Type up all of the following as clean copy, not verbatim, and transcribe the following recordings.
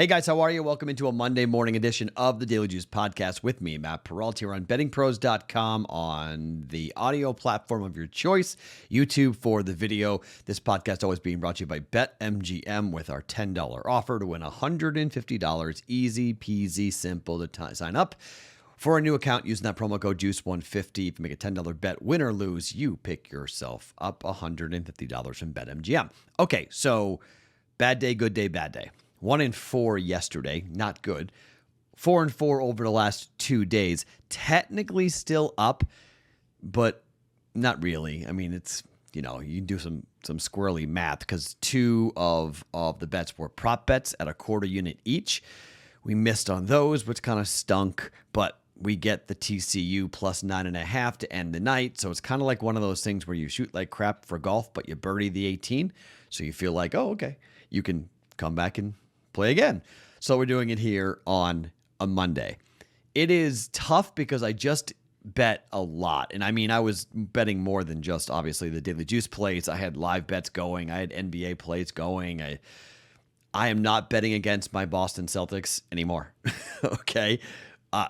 Hey guys, how are you? Welcome into a Monday morning edition of the Daily Juice podcast with me, Matt Perrault, here on BettingPros.com on the audio platform of your choice, YouTube for the video. This podcast always being brought to you by BetMGM with our $10 offer to win $150. Easy peasy, simple to sign up. For a new account, using that promo code JUICE150, if you make a $10 bet, win or lose, you pick yourself up $150 from BetMGM. Okay, so bad day, good day, bad day. 1-4 yesterday, not good. 4-4 over the last 2 days. Technically still up, but not really. I mean, it's, you can do some squirrely math because 2 of the bets were prop bets at a quarter unit each. We missed on those, which kind of stunk, but we get the TCU plus 9.5 to end the night. So it's kind of like one of those things where you shoot like crap for golf, but you birdie the 18. So you feel like, oh, okay, you can come back and play again. So we're doing it here on a Monday. It is tough because I just bet a lot. And I mean, I was betting more than just obviously the Daily Juice plays. I had live bets going. I had NBA plays going. I am not betting against my Boston Celtics anymore. Okay.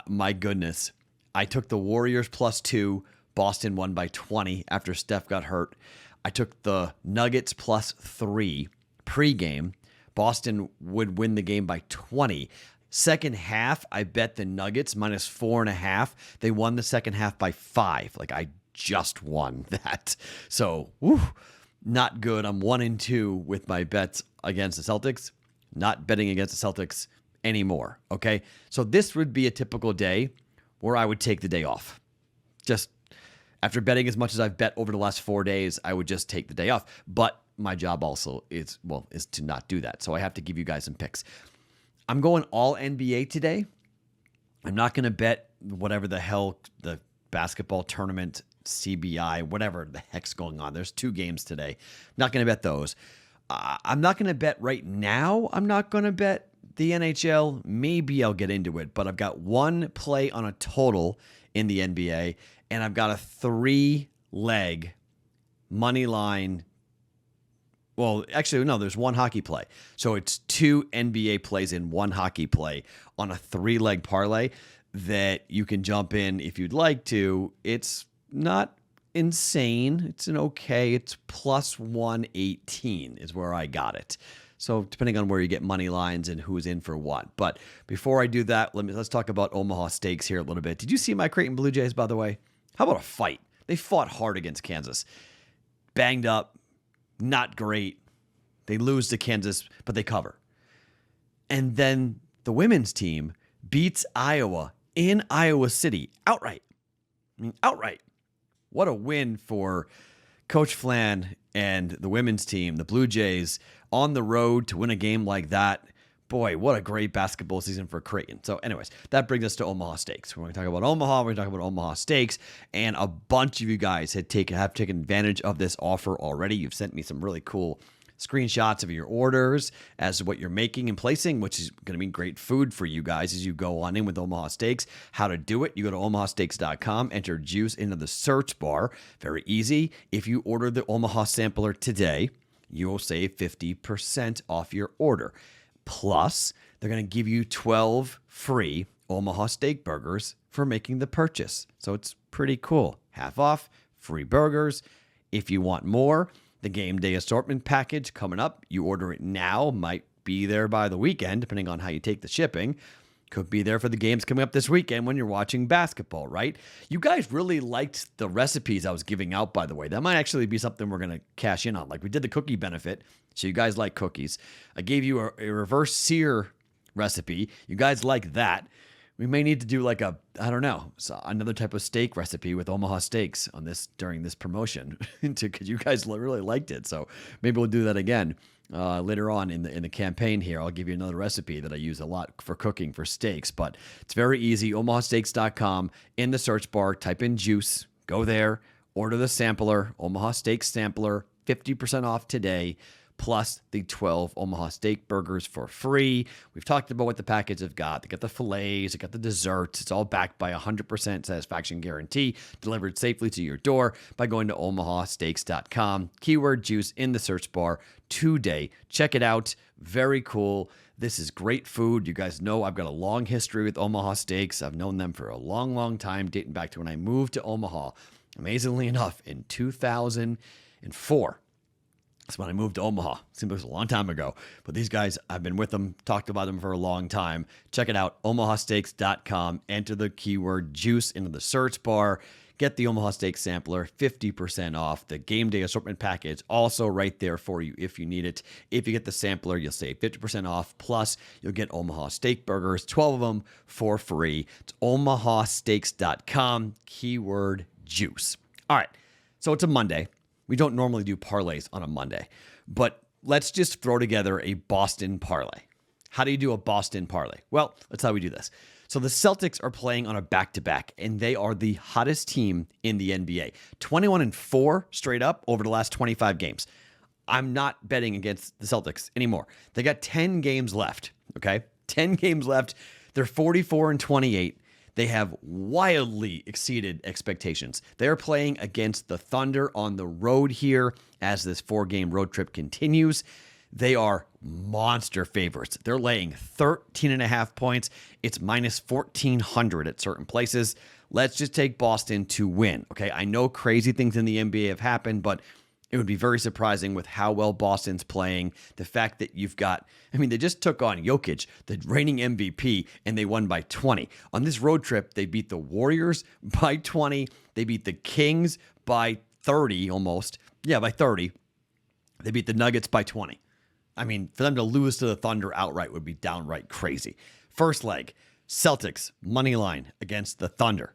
My goodness. I took the Warriors +2. Boston won by 20 after Steph got hurt. I took the Nuggets +3 pregame. Boston would win the game by 20. Second half, I bet the Nuggets -4.5. They won the second half by 5. Like, I just won that. So, not good. I'm 1-2 with my bets against the Celtics. Not betting against the Celtics anymore, okay? So this would be a typical day where I would take the day off. Just after betting as much as I've bet over the last 4 days, I would just take the day off. But my job also is to not do that. So I have to give you guys some picks. I'm going all NBA today. I'm not going to bet whatever the hell the basketball tournament, CBI, whatever the heck's going on. There's 2 games today. Not going to bet those. I'm not going to bet right now. I'm not going to bet the NHL. Maybe I'll get into it, but I've got 1 play on a total in the NBA, and I've got a 3-leg money line. Well, actually, no, there's 1 hockey play. So it's 2 NBA plays in 1 hockey play on a 3-leg parlay that you can jump in if you'd like to. It's not insane. It's an okay. It's +118 is where I got it. So depending on where you get money lines and who's in for what. But before I do that, let's talk about Omaha Steaks here a little bit. Did you see my Creighton Blue Jays, by the way? How about a fight? They fought hard against Kansas. Banged up. Not great. They lose to Kansas, but they cover. And then the women's team beats Iowa in Iowa City outright. I mean, outright. What a win for Coach Flan and the women's team, the Blue Jays, on the road to win a game like that. Boy, what a great basketball season for Creighton. So anyways, that brings us to Omaha Steaks. We're going to talk about Omaha. We're going to talk about Omaha Steaks. And a bunch of you guys have taken advantage of this offer already. You've sent me some really cool screenshots of your orders as to what you're making and placing, which is going to be great food for you guys as you go on in with Omaha Steaks. How to do it, you go to omahasteaks.com, enter juice into the search bar. Very easy. If you order the Omaha Sampler today, you will save 50% off your order. Plus, they're going to give you 12 free Omaha Steak burgers for making the purchase. So it's pretty cool. Half off, free burgers. If you want more, the game day assortment package coming up. You order it now, might be there by the weekend, depending on how you take the shipping. Could be there for the games coming up this weekend when you're watching basketball, right? You guys really liked the recipes I was giving out, by the way. That might actually be something we're going to cash in on. Like we did the cookie benefit, so you guys like cookies. I gave you a reverse sear recipe. You guys like that. We may need to do like another type of steak recipe with Omaha Steaks on this during this promotion because you guys really liked it. So maybe we'll do that again. Later on in the campaign here, I'll give you another recipe that I use a lot for cooking for steaks, but it's very easy. omahasteaks.com. In the search bar, type in juice, go there, order the sampler, Omaha Steaks sampler, 50% off today, plus the 12 Omaha steak burgers for free. We've talked about what the package have got. They got the fillets, they got the desserts. It's all backed by a 100% satisfaction guarantee, delivered safely to your door by going to omahasteaks.com. Keyword juice in the search bar today. Check it out. Very cool. This is great food. You guys know I've got a long history with Omaha Steaks. I've known them for a long, long time, dating back to when I moved to Omaha. Amazingly enough, in 2004. That's when I moved to Omaha. Seems like it was a long time ago. But these guys, I've been with them, talked about them for a long time. Check it out, omahasteaks.com. Enter the keyword juice into the search bar. Get the Omaha Steak Sampler, 50% off. The Game Day Assortment Package, also right there for you if you need it. If you get the sampler, you'll save 50% off. Plus, you'll get Omaha Steak Burgers, 12 of them for free. It's omahasteaks.com, keyword juice. All right, so it's a Monday. We don't normally do parlays on a Monday, but let's just throw together a Boston parlay. How do you do a Boston parlay? Well, that's how we do this. So the Celtics are playing on a back-to-back, and they are the hottest team in the NBA. 21-4 straight up over the last 25 games. I'm not betting against the Celtics anymore. They got 10 games left, okay? 10 games left. They're 44-28. They have wildly exceeded expectations. They're playing against the Thunder on the road here as this 4-game road trip continues. They are monster favorites. They're laying 13.5 points. It's minus 1,400 at certain places. Let's just take Boston to win, okay? I know crazy things in the NBA have happened, but it would be very surprising with how well Boston's playing. The fact that you've got, they just took on Jokic, the reigning MVP, and they won by 20. On this road trip, they beat the Warriors by 20. They beat the Kings by 30 almost. Yeah, by 30. They beat the Nuggets by 20. For them to lose to the Thunder outright would be downright crazy. First leg, Celtics, money line against the Thunder.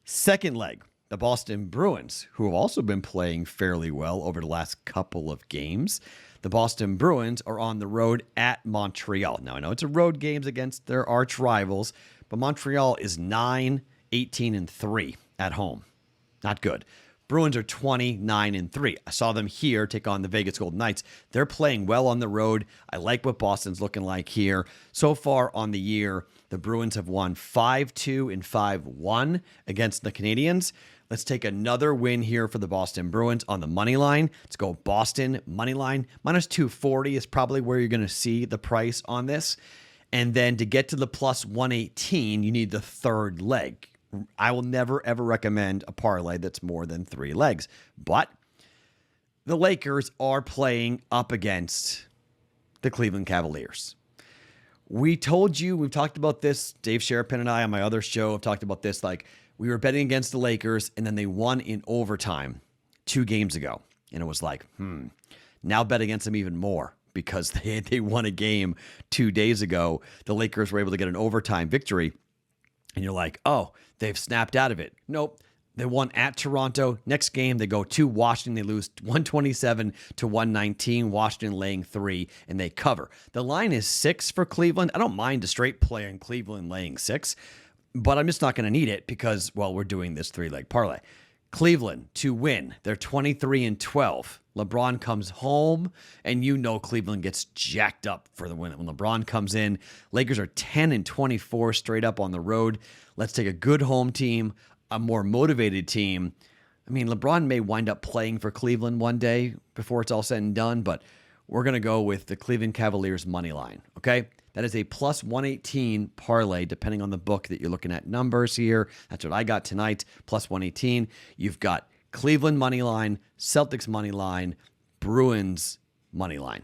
Second leg, the Boston Bruins, who have also been playing fairly well over the last couple of games. The Boston Bruins are on the road at Montreal. Now, I know it's a road games against their arch rivals, but Montreal is 9-18-3 at home. Not good. Bruins are 29-3. I saw them here take on the Vegas Golden Knights. They're playing well on the road. I like what Boston's looking like here. So far on the year, the Bruins have won 5-2 and 5-1 against the Canadiens. Let's take another win here for the Boston Bruins on the money line. Let's go Boston money line. Minus 240 is probably where you're going to see the price on this. And then to get to the plus 118, you need the third leg. I will never, ever recommend a parlay that's more than 3 legs. But the Lakers are playing up against the Cleveland Cavaliers. We told you, we've talked about this, Dave Sherapin and I on my other show have talked about this, like we were betting against the Lakers and then they won in overtime 2 games ago. And it was like, now bet against them even more because they won a game 2 days ago. The Lakers were able to get an overtime victory. And you're like, oh, they've snapped out of it. Nope. They won at Toronto. Next game, they go to Washington. They lose 127-119. Washington laying 3, and they cover. The line is 6 for Cleveland. I don't mind a straight play in Cleveland laying 6, but I'm just not going to need it because, well, we're doing this 3-leg parlay. Cleveland to win. They're 23-12. LeBron comes home, and you know Cleveland gets jacked up for the win. When LeBron comes in, Lakers are 10-24 straight up on the road. Let's take a good home team, a more motivated team. LeBron may wind up playing for Cleveland one day before it's all said and done, but we're going to go with the Cleveland Cavaliers money line, okay? That is a plus 118 parlay, depending on the book that you're looking at numbers here. That's what I got tonight, plus 118. You've got Cleveland money line, Celtics money line, Bruins money line.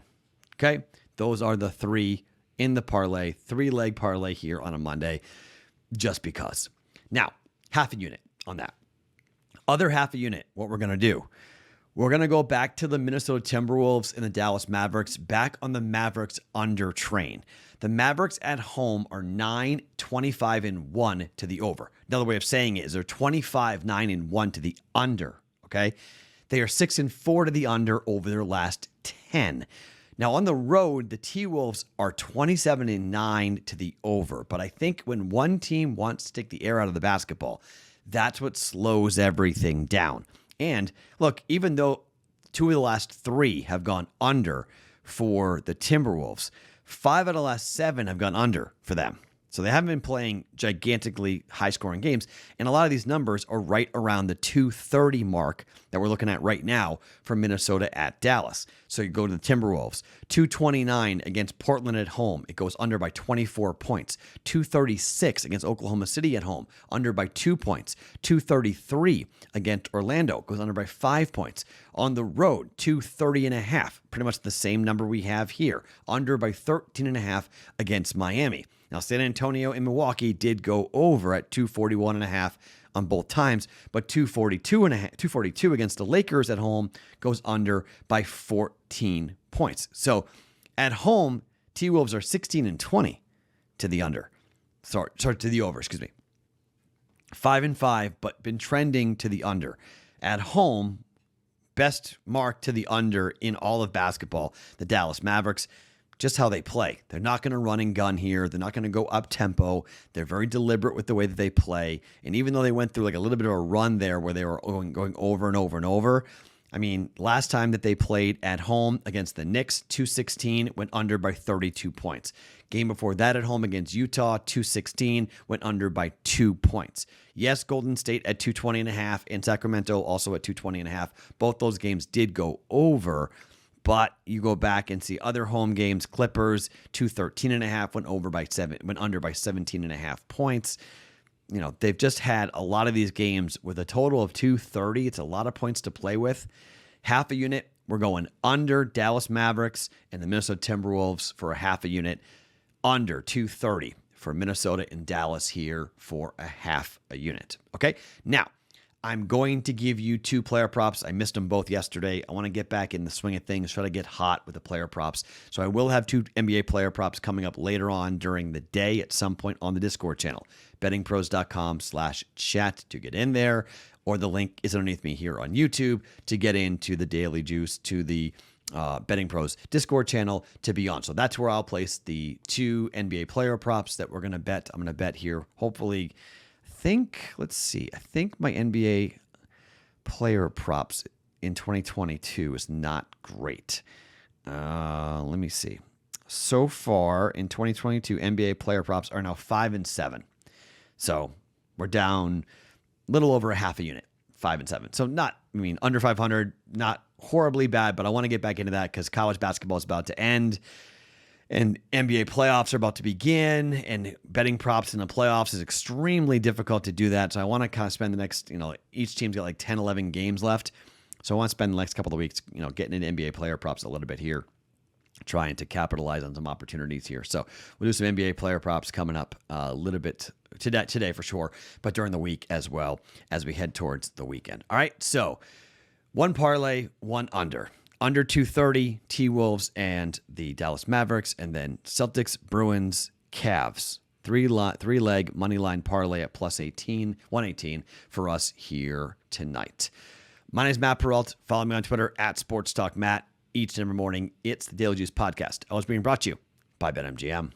Okay? Those are the 3 in the parlay, 3-leg parlay here on a Monday, just because. Now, half a unit on that. Other half a unit, what we're going to do. We're going to go back to the Minnesota Timberwolves and the Dallas Mavericks, back on the Mavericks under train. The Mavericks at home are 9-25-1 to the over. Another way of saying it is they're 25-9-1 to the under, okay? They are 6-4 to the under over their last 10. Now, on the road, the T-Wolves are 27-9 to the over. But I think when one team wants to take the air out of the basketball, that's what slows everything down. And look, even though 2 of the last 3 have gone under, for the Timberwolves. 5 out of the last 7 have gone under for them. So they haven't been playing gigantically high-scoring games, and a lot of these numbers are right around the 230 mark that we're looking at right now for Minnesota at Dallas. So you go to the Timberwolves, 229 against Portland at home. It goes under by 24 points. 236 against Oklahoma City at home, under by 2 points. 233 against Orlando, goes under by 5 points. On the road, 230.5, pretty much the same number we have here, under by 13.5 against Miami. Now, San Antonio and Milwaukee did go over at 241.5 on both times, but 242 against the Lakers at home goes under by 14 points. So at home, T-Wolves are 16-20 to the under. Sorry, to the over, excuse me. 5-5, but been trending to the under. At home, best mark to the under in all of basketball, the Dallas Mavericks. Just how they play. They're not going to run and gun here. They're not going to go up tempo. They're very deliberate with the way that they play. And even though they went through like a little bit of a run there where they were going over and over and over, I mean, last time that they played at home against the Knicks, 216, went under by 32 points. Game before that at home against Utah, 216, went under by 2 points. Yes, Golden State at 220.5 and Sacramento also at 220.5. Both those games did go over. But you go back and see other home games, Clippers, 213.5, went under by 17.5 points. You know, they've just had a lot of these games with a total of 230. It's a lot of points to play with. Half a unit, we're going under Dallas Mavericks and the Minnesota Timberwolves for a half a unit. Under 230 for Minnesota and Dallas here for a half a unit. Okay, now, I'm going to give you 2 player props. I missed them both yesterday. I want to get back in the swing of things, try to get hot with the player props. So I will have 2 NBA player props coming up later on during the day at some point on the Discord channel, bettingpros.com/chat to get in there, or the link is underneath me here on YouTube to get into the Daily Juice, to the Betting Pros Discord channel to be on. So that's where I'll place the 2 NBA player props that we're going to bet. I'm going to bet here, hopefully, I think my NBA player props in 2022 is not great. Let me see. So far in 2022, NBA player props are now 5-7. So we're down a little over a half a unit, 5-7. So under 500, not horribly bad, but I want to get back into that because college basketball is about to end. And NBA playoffs are about to begin, and betting props in the playoffs is extremely difficult to do that. So I want to kind of spend the next, each team's got like 10, 11 games left. So I want to spend the next couple of weeks, getting into NBA player props a little bit here, trying to capitalize on some opportunities here. So we'll do some NBA player props coming up a little bit today for sure, but during the week as well as we head towards the weekend. All right, so 1 parlay, 1 under. Under 230, T-Wolves and the Dallas Mavericks, and then Celtics, Bruins, Cavs. 3-leg money line parlay at plus 118 for us here tonight. My name is Matt Perrault. Follow me on Twitter at SportsTalkMatt. Each and every morning, it's the Daily Juice Podcast. Always being brought to you by BetMGM.